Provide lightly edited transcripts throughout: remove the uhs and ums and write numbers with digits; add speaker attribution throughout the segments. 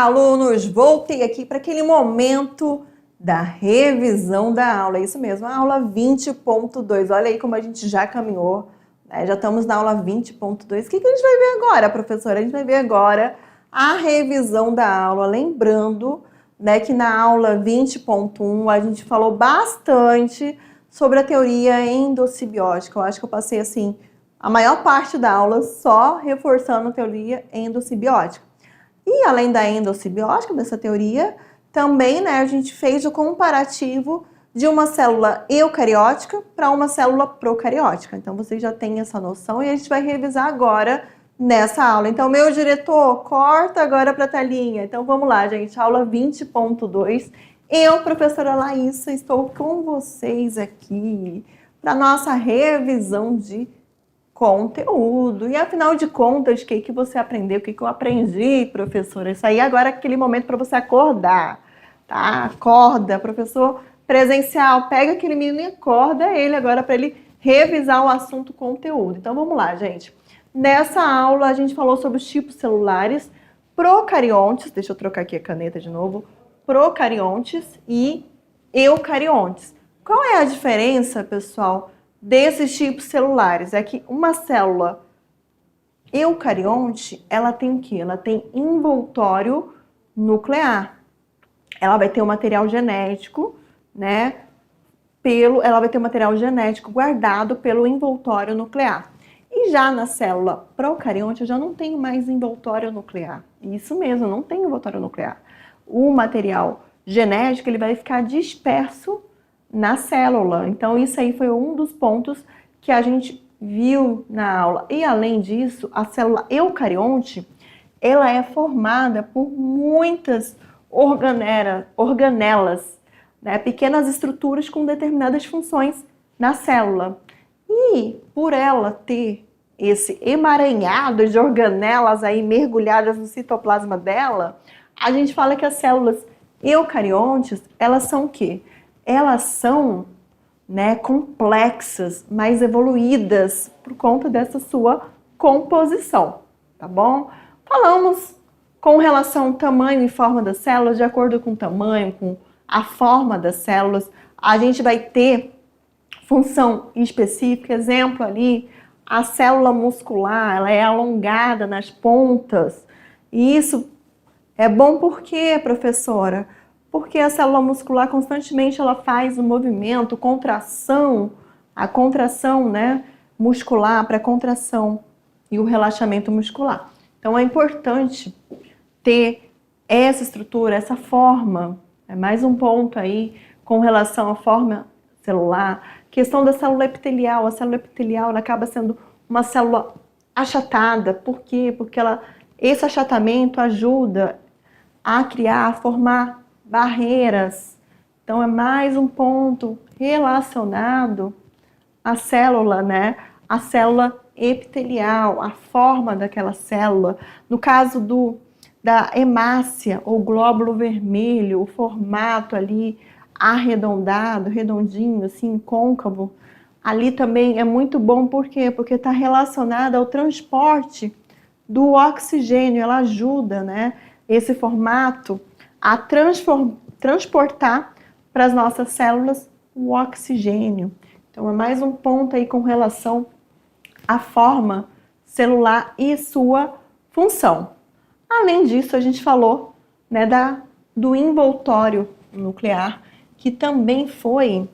Speaker 1: Olá, alunos! Voltei aqui para aquele momento da revisão da aula. É isso mesmo, a aula 20.2. Olha aí como a gente já caminhou, né? Já estamos na aula 20.2. O que a gente vai ver agora, professora? A gente vai ver agora a revisão da aula. Lembrando, né, que na aula 20.1 a gente falou bastante sobre a teoria endossimbiótica. Eu acho que eu passei, assim, a maior parte da aula só reforçando a teoria endossimbiótica. E além da endossimbiótica, dessa teoria, também, né, a gente fez o comparativo de uma célula eucariótica para uma célula procariótica. Então, vocês já têm essa noção e a gente vai revisar agora nessa aula. Então, meu diretor, corta agora para a telinha. Então, vamos lá, gente. Aula 20.2. Eu, professora Laísa, estou com vocês aqui para nossa revisão de conteúdo. E afinal de contas, o que você aprendeu? O que eu aprendi, professora? Isso aí agora é aquele momento para você acordar, tá? Acorda, professor presencial, pega aquele menino e acorda ele agora para ele revisar o assunto conteúdo. Então vamos lá, gente. Nessa aula a gente falou sobre os tipos celulares procariontes, deixa eu trocar aqui a caneta de novo, procariontes e eucariontes. Qual é a diferença, pessoal, desses tipos celulares? É que uma célula eucarionte, ela tem o quê? Ela tem envoltório nuclear. Ela vai ter um material genético, né? Ela vai ter um material genético guardado pelo envoltório nuclear. E já na célula procarionte, eu já não tenho mais envoltório nuclear. Isso mesmo, não tem envoltório nuclear. O material genético, ele vai ficar disperso na célula. Então, isso aí foi um dos pontos que a gente viu na aula. E, além disso, a célula eucarionte, ela é formada por muitas organelas, né? Pequenas estruturas com determinadas funções na célula. E, por ela ter esse emaranhado de organelas aí mergulhadas no citoplasma dela, a gente fala que as células eucariontes, elas são o quê? Elas são, né, complexas, mais evoluídas por conta dessa sua composição, tá bom? Falamos com relação ao tamanho e forma das células, de acordo com o tamanho, com a forma das células, a gente vai ter função específica. Exemplo ali, a célula muscular, ela é alongada nas pontas. E isso é bom por quê, professora? Porque a célula muscular constantemente ela faz o movimento, a contração, né, muscular para a contração e o relaxamento muscular. Então é importante ter essa estrutura, essa forma. É mais um ponto aí com relação à forma celular. Questão da célula epitelial. A célula epitelial ela acaba sendo uma célula achatada. Por quê? Porque esse achatamento ajuda a criar, a formar barreiras. Então, é mais um ponto relacionado à célula, né? A célula epitelial, a forma daquela célula. No caso da hemácia, ou glóbulo vermelho, o formato ali arredondado, redondinho, assim, côncavo, ali também é muito bom. Por quê? Porque está relacionado ao transporte do oxigênio. Ela ajuda, né, esse formato a transportar para as nossas células o oxigênio. Então, é mais um ponto aí com relação à forma celular e sua função. Além disso, a gente falou, né, do envoltório nuclear, que também foi,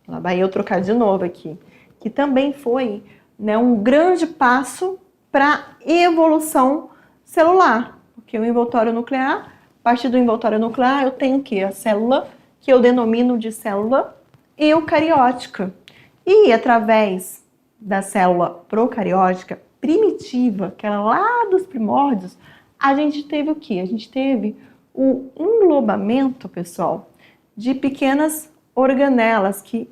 Speaker 1: lá vai eu trocar de novo aqui, que também foi, né, um grande passo para a evolução celular. Porque o envoltório nuclear, a partir do envoltório nuclear, eu tenho o quê? A célula, que eu denomino de célula eucariótica. E através da célula procariótica primitiva, que era lá dos primórdios, a gente teve o quê? A gente teve o englobamento, pessoal, de pequenas organelas que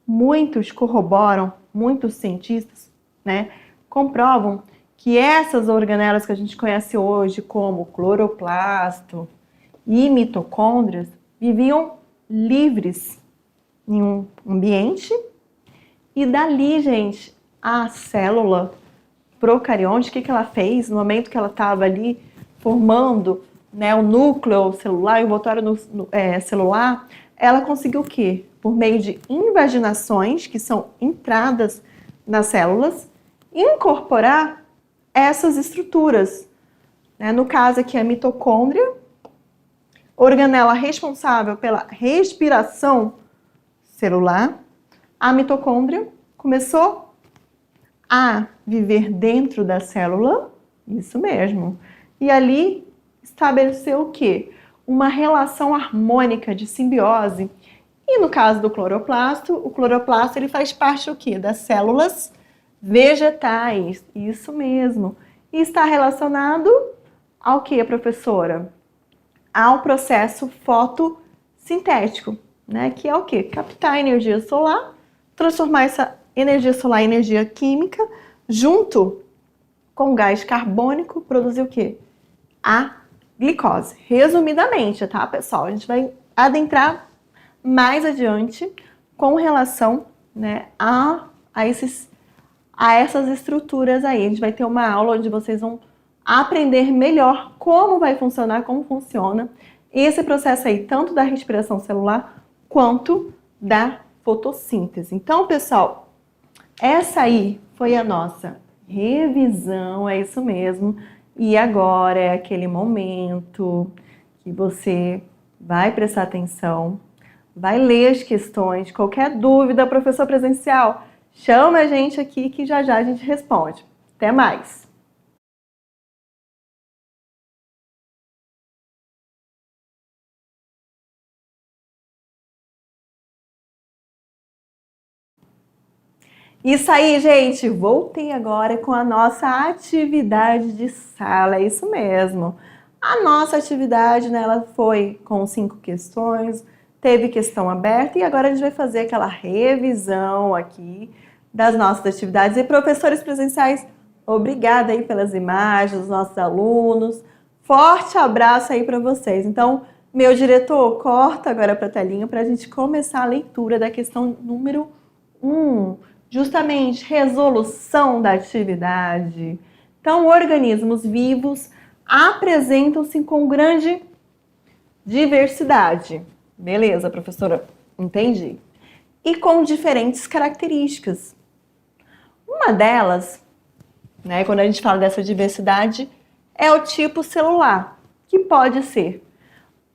Speaker 1: muitos corroboram, muitos cientistas, né, comprovam que essas organelas que a gente conhece hoje como cloroplasto e mitocôndrias viviam livres em um ambiente e dali, gente, a célula procarionte, o que ela fez no momento que ela estava ali formando né, o núcleo celular, o envoltório celular, ela conseguiu o quê? Por meio de invaginações, que são entradas nas células, incorporar essas estruturas. Né? No caso aqui, a mitocôndria, organela responsável pela respiração celular, a mitocôndria começou a viver dentro da célula, isso mesmo, e ali estabeleceu o quê? Uma relação harmônica de simbiose. E no caso do cloroplasto, o cloroplasto ele faz parte do quê? Das células vegetais, isso mesmo. E está relacionado ao que, professora? Ao processo fotossintético, né? Que é o quê? Captar energia solar, transformar essa energia solar em energia química, junto com gás carbônico, produzir o quê? A glicose. Resumidamente, tá, pessoal? A gente vai adentrar mais adiante com relação, né, a essas estruturas aí. A gente vai ter uma aula onde vocês vão aprender melhor como vai funcionar, como funciona esse processo aí, tanto da respiração celular quanto da fotossíntese. Então, pessoal, essa aí foi a nossa revisão, é isso mesmo. E agora é aquele momento que você vai prestar atenção, vai ler as questões, qualquer dúvida, professor presencial, chama a gente aqui que já já a gente responde. Até mais! Isso aí, gente! Voltei agora com a nossa atividade de sala, é isso mesmo. A nossa atividade, né, ela foi com 5 questões, teve questão aberta e agora a gente vai fazer aquela revisão aqui das nossas atividades. E professores presenciais, obrigada aí pelas imagens, dos nossos alunos. Forte abraço aí para vocês. Então, meu diretor, corta agora para a telinha para a gente começar a leitura da questão número 1. Justamente, resolução da atividade. Então, organismos vivos apresentam-se com grande diversidade. Beleza, professora? Entendi. E com diferentes características. Uma delas, né, quando a gente fala dessa diversidade, é o tipo celular, que pode ser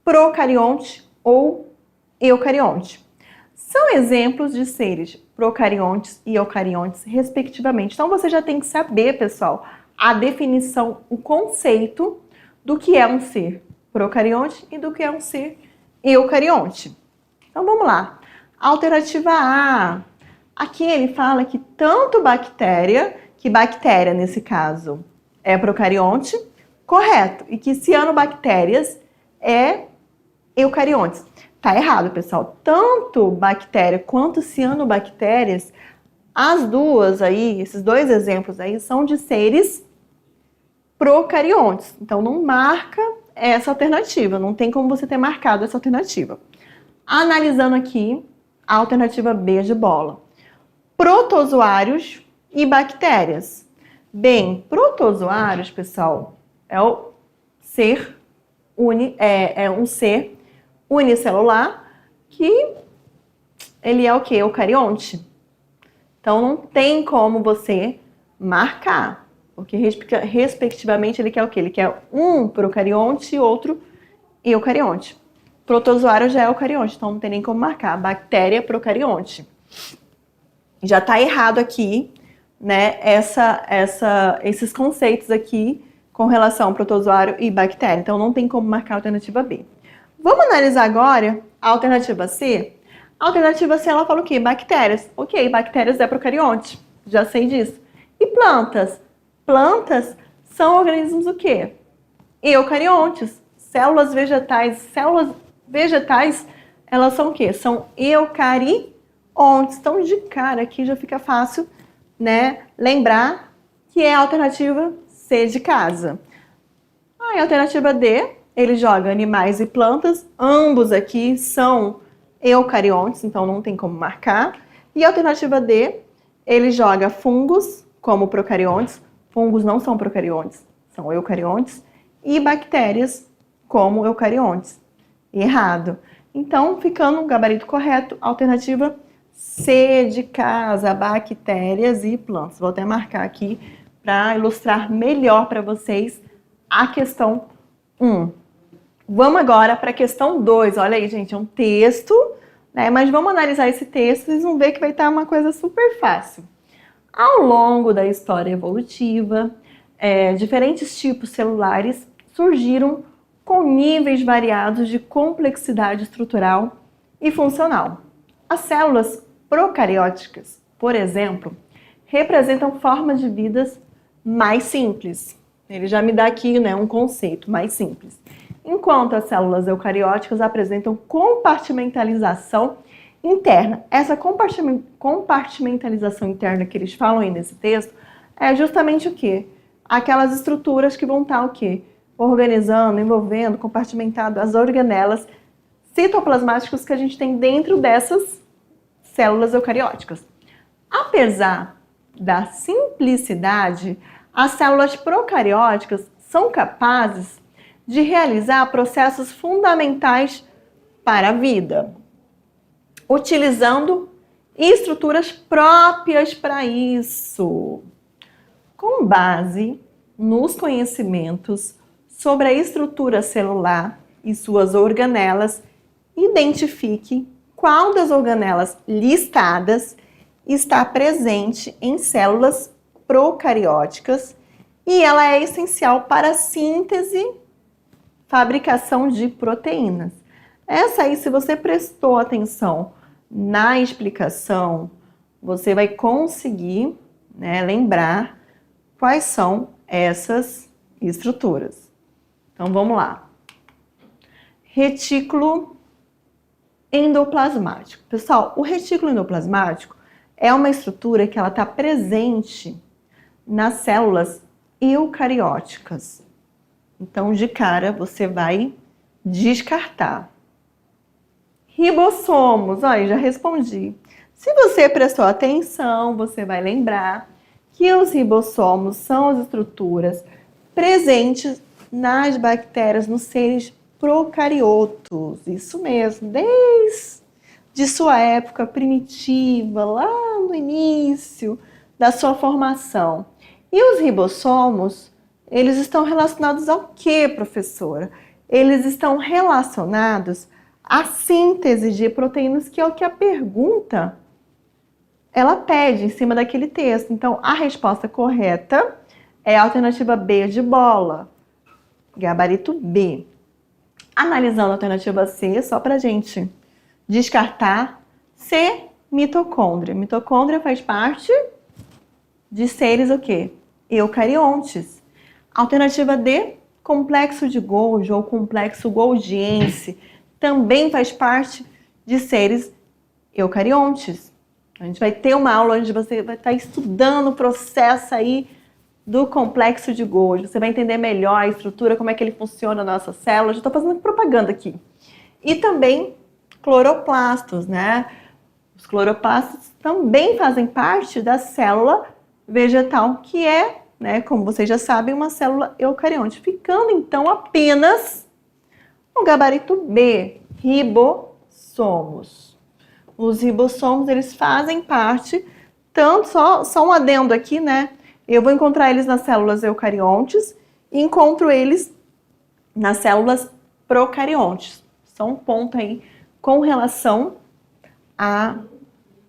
Speaker 1: procarionte ou eucarionte. São exemplos de seres procariontes e eucariontes, respectivamente. Então, você já tem que saber, pessoal, a definição, o conceito do que é um ser procarionte e do que é um ser eucarionte. Então, vamos lá. Alternativa A. Aqui ele fala que tanto bactéria, que bactéria, nesse caso, é procarionte, correto. E que cianobactérias é eucariontes. Tá errado, pessoal. Tanto bactéria quanto cianobactérias, as duas aí, esses dois exemplos aí, são de seres procariontes. Então, não marca essa alternativa. Não tem como você ter marcado essa alternativa. Analisando aqui a alternativa B de bola. Protozoários e bactérias. Bem, protozoários, pessoal, é um ser unicelular que ele é o que? Eucarionte. Então, não tem como você marcar, porque respectivamente ele quer o quê? Ele quer um procarionte e outro eucarionte. Protozoário já é eucarionte, então não tem nem como marcar. Bactéria é procarionte. Já está errado aqui, né, esses conceitos aqui com relação ao protozoário e bactéria. Então, não tem como marcar a alternativa B. Vamos analisar agora a alternativa C? A alternativa C, ela fala o quê? Bactérias. Ok, bactérias é procarionte. Já sei disso. E plantas? Plantas são organismos o quê? Eucariontes. Células vegetais, elas são o quê? São eucariontes. Então, de cara aqui já fica fácil, né, lembrar que é a alternativa C de casa. A alternativa D, ele joga animais e plantas, ambos aqui são eucariontes, então não tem como marcar. E a alternativa D, ele joga fungos como procariontes, fungos não são procariontes, são eucariontes, e bactérias como eucariontes. Errado. Então, ficando o gabarito correto, alternativa C de casa, bactérias e plantas. Vou até marcar aqui para ilustrar melhor para vocês a questão 1. Vamos agora para a questão 2. Olha aí, gente, é um texto, né? Mas vamos analisar esse texto, vocês vão ver que vai estar uma coisa super fácil. Ao longo da história evolutiva, diferentes tipos celulares surgiram com níveis variados de complexidade estrutural e funcional. As células procarióticas, por exemplo, representam formas de vidas mais simples. Ele já me dá aqui, né, um conceito mais simples. Enquanto as células eucarióticas apresentam compartimentalização interna. Essa compartimentalização interna que eles falam aí nesse texto é justamente o quê? Aquelas estruturas que vão estar o quê? Organizando, envolvendo, compartimentado as organelas citoplasmáticas que a gente tem dentro dessas células eucarióticas. Apesar da simplicidade, as células procarióticas são capazes de realizar processos fundamentais para a vida, utilizando estruturas próprias para isso. Com base nos conhecimentos sobre a estrutura celular e suas organelas, identifique qual das organelas listadas está presente em células procarióticas e ela é essencial para a síntese, fabricação de proteínas. Essa aí, se você prestou atenção na explicação, você vai conseguir, né, lembrar quais são essas estruturas. Então, vamos lá. Retículo endoplasmático. Pessoal, o retículo endoplasmático é uma estrutura que ela está presente nas células eucarióticas. Então, de cara, você vai descartar. Ribossomos, olha, já respondi. Se você prestou atenção, você vai lembrar que os ribossomos são as estruturas presentes nas bactérias, nos seres procariotos. Isso mesmo, desde sua época primitiva, lá no início da sua formação. E os ribossomos, eles estão relacionados ao quê, professora? Eles estão relacionados à síntese de proteínas, que é o que a pergunta ela pede em cima daquele texto. Então, a resposta correta é a alternativa B de bola, gabarito B. Analisando a alternativa C, só para a gente descartar, C, mitocôndria. Mitocôndria faz parte de seres o quê? Eucariontes. Alternativa D, complexo de Golgi ou complexo golgiense, também faz parte de seres eucariontes. A gente vai ter uma aula onde você vai estar estudando o processo aí do complexo de Golgi. Você vai entender melhor a estrutura, como é que ele funciona na nossa célula. Já estou fazendo propaganda aqui. E também cloroplastos, né? Os cloroplastos também fazem parte da célula vegetal, que é, né, como vocês já sabem, uma célula eucarionte. Ficando, então, apenas o gabarito B, ribossomos. Os ribossomos, eles fazem parte, tanto, só um adendo aqui, né? Eu vou encontrar eles nas células eucariontes e encontro eles nas células procariontes. Só um ponto aí com relação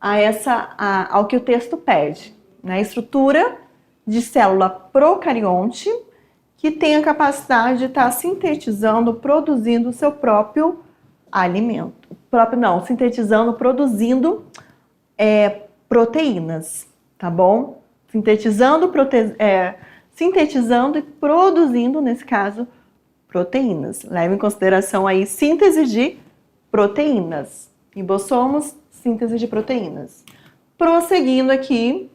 Speaker 1: ao que o texto pede. Né? Estrutura de célula procarionte que tem a capacidade de estar sintetizando, produzindo o seu próprio alimento. Sintetizando, produzindo proteínas, tá bom? Sintetizando e produzindo, nesse caso, proteínas. Leve em consideração aí síntese de proteínas. Ribossomos, síntese de proteínas. Prosseguindo aqui,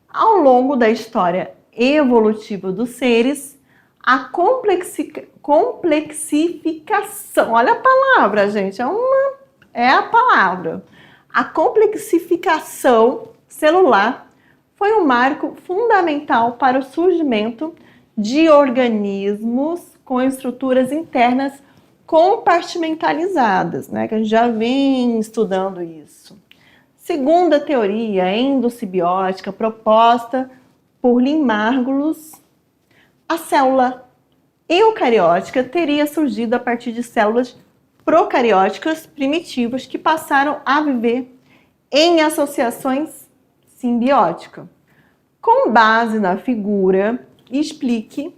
Speaker 1: ao longo da história evolutiva dos seres, a complexificação, olha a palavra, gente, é a palavra. A complexificação celular foi um marco fundamental para o surgimento de organismos com estruturas internas compartimentalizadas, né? Que a gente já vem estudando isso. Segunda teoria endossimbiótica proposta por Lynn Margulis, a célula eucariótica teria surgido a partir de células procarióticas primitivas que passaram a viver em associações simbióticas. Com base na figura, explique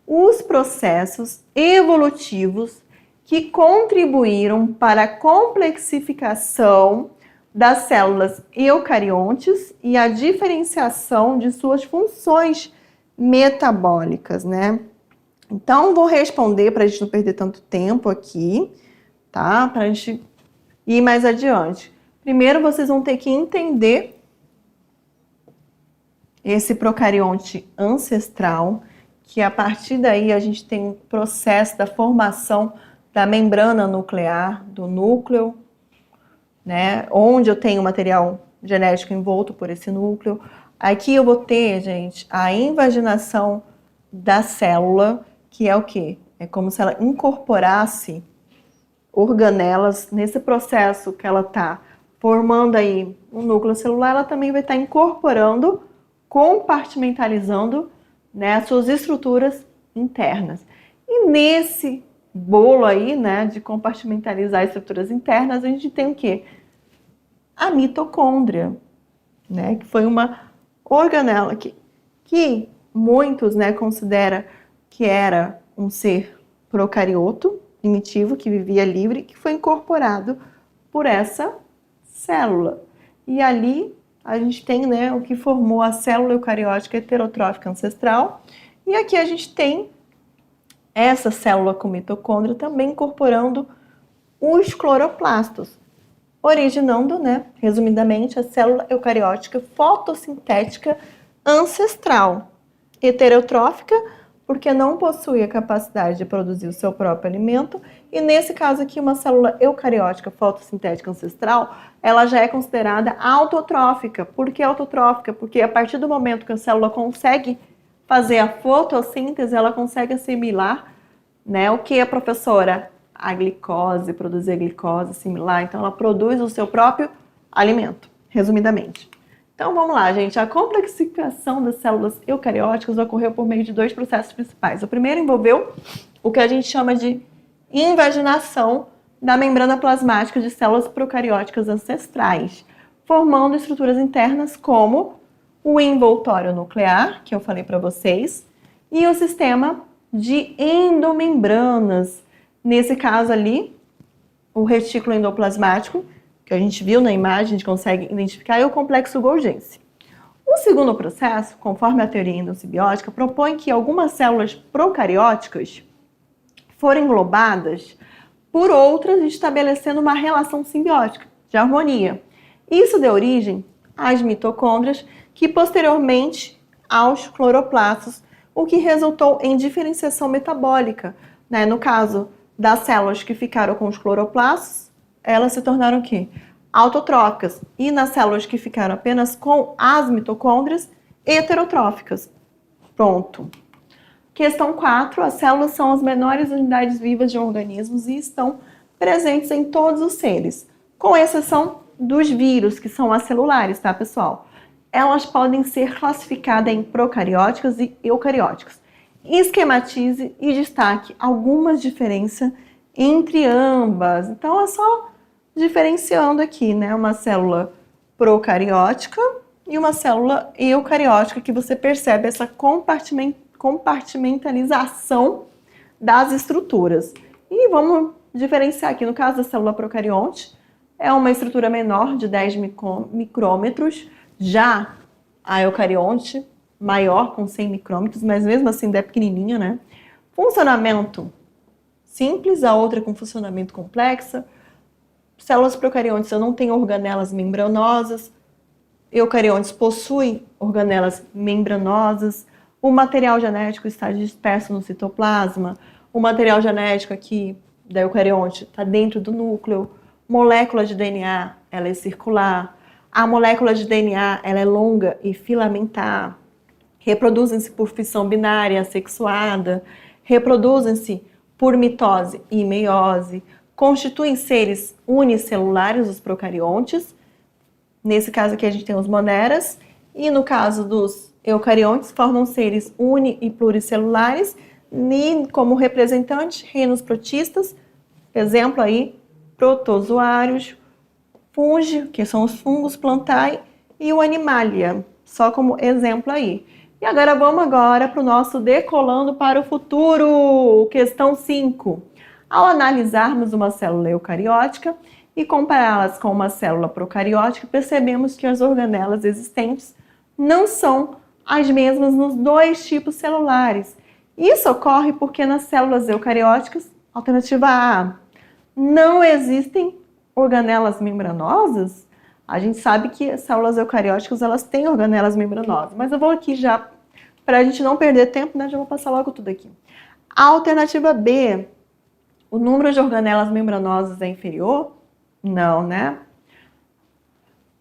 Speaker 1: os processos evolutivos que contribuíram para a complexificação das células eucariontes e a diferenciação de suas funções metabólicas, né? Então, vou responder para a gente não perder tanto tempo aqui, tá? Para a gente ir mais adiante. Primeiro, vocês vão ter que entender esse procarionte ancestral, que a partir daí a gente tem um processo da formação da membrana nuclear, do núcleo, né? Onde eu tenho material genético envolto por esse núcleo. Aqui eu vou ter, gente, a invaginação da célula, que é o quê? É como se ela incorporasse organelas nesse processo que ela está formando aí um núcleo celular, ela também vai estar incorporando, compartimentalizando, né, as suas estruturas internas. E nesse bolo aí, né, de compartimentalizar estruturas internas, a gente tem o quê? A mitocôndria, né, que foi uma organela que muitos, né, consideram que era um ser procarioto, primitivo, que vivia livre, que foi incorporado por essa célula. E ali a gente tem, né, o que formou a célula eucariótica heterotrófica ancestral. E aqui a gente tem essa célula com mitocôndria também incorporando os cloroplastos, originando, né, resumidamente, a célula eucariótica fotossintética ancestral, heterotrófica, porque não possui a capacidade de produzir o seu próprio alimento, e nesse caso aqui, uma célula eucariótica fotossintética ancestral, ela já é considerada autotrófica. Por que autotrófica? Porque a partir do momento que a célula consegue fazer a fotossíntese, ela consegue assimilar, né, o que é, professora? A glicose, produzir a glicose, assimilar, então ela produz o seu próprio alimento, resumidamente. Então vamos lá, gente. A complexificação das células eucarióticas ocorreu por meio de dois processos principais. O primeiro envolveu o que a gente chama de invaginação da membrana plasmática de células procarióticas ancestrais, formando estruturas internas como o envoltório nuclear, que eu falei para vocês, e o sistema de endomembranas. Nesse caso ali, o retículo endoplasmático, que a gente viu na imagem, a gente consegue identificar, é o complexo Golgi. O segundo processo, conforme a teoria endossimbiótica, propõe que algumas células procarióticas foram englobadas por outras, estabelecendo uma relação simbiótica, de harmonia. Isso deu origem às mitocôndrias, que posteriormente aos cloroplastos, o que resultou em diferenciação metabólica, né? No caso das células que ficaram com os cloroplastos, elas se tornaram o quê? Autotróficas. E nas células que ficaram apenas com as mitocôndrias, heterotróficas. Pronto. Questão 4. As células são as menores unidades vivas de organismos e estão presentes em todos os seres, com exceção dos vírus, que são acelulares, tá, pessoal? Elas podem ser classificadas em procarióticas e eucarióticas. Esquematize e destaque algumas diferenças entre ambas. Então, é só diferenciando aqui, né? Uma célula procariótica e uma célula eucariótica, que você percebe essa compartimentalização das estruturas. E vamos diferenciar aqui. No caso da célula procarionte, é uma estrutura menor de 10 micrômetros. Já a eucarionte, maior, com 100 micrômetros, mas mesmo assim é pequenininha, né? Funcionamento simples, a outra com funcionamento complexo. Células procariontes não têm organelas membranosas, eucariontes possuem organelas membranosas, o material genético está disperso no citoplasma, o material genético aqui da eucarionte está dentro do núcleo, molécula de DNA, ela é circular, a molécula de DNA, ela é longa e filamentar, reproduzem-se por fissão binária, assexuada, reproduzem-se por mitose e meiose, constituem seres unicelulares, os procariontes. Nesse caso aqui a gente tem os moneras, e no caso dos eucariontes, formam seres uni- e pluricelulares, e como representante, reinos protistas, exemplo aí, protozoários, fungi, que são os fungos plantae, e o animalia, só como exemplo aí. E agora vamos para o nosso Decolando para o Futuro, questão 5. Ao analisarmos uma célula eucariótica e compará-las com uma célula procariótica, percebemos que as organelas existentes não são as mesmas nos dois tipos celulares. Isso ocorre porque nas células eucarióticas, alternativa A, não existem organelas membranosas. A gente sabe que as células eucarióticas elas têm organelas membranosas, mas eu vou aqui já, para a gente não perder tempo, né, já vou passar logo tudo aqui. A alternativa B, o número de organelas membranosas é inferior? Não, né?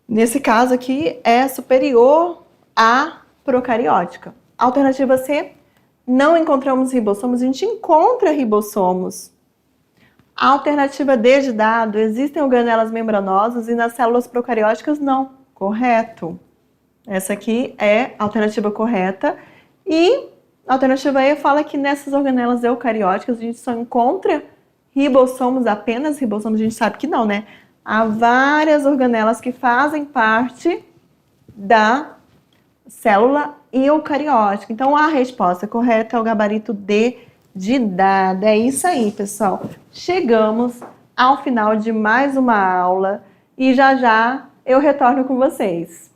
Speaker 1: Nesse caso aqui é superior à procariótica. Alternativa C, não encontramos ribossomos, a gente encontra ribossomos. A alternativa D de dado, existem organelas membranosas e nas células procarióticas não. Correto. Essa aqui é a alternativa correta. E a alternativa E fala que nessas organelas eucarióticas a gente só encontra ribossomos, apenas ribossomos, a gente sabe que não, né? Há várias organelas que fazem parte da célula eucariótica. Então a resposta correta é o gabarito D de dado. É isso aí, pessoal. Chegamos ao final de mais uma aula e já já eu retorno com vocês.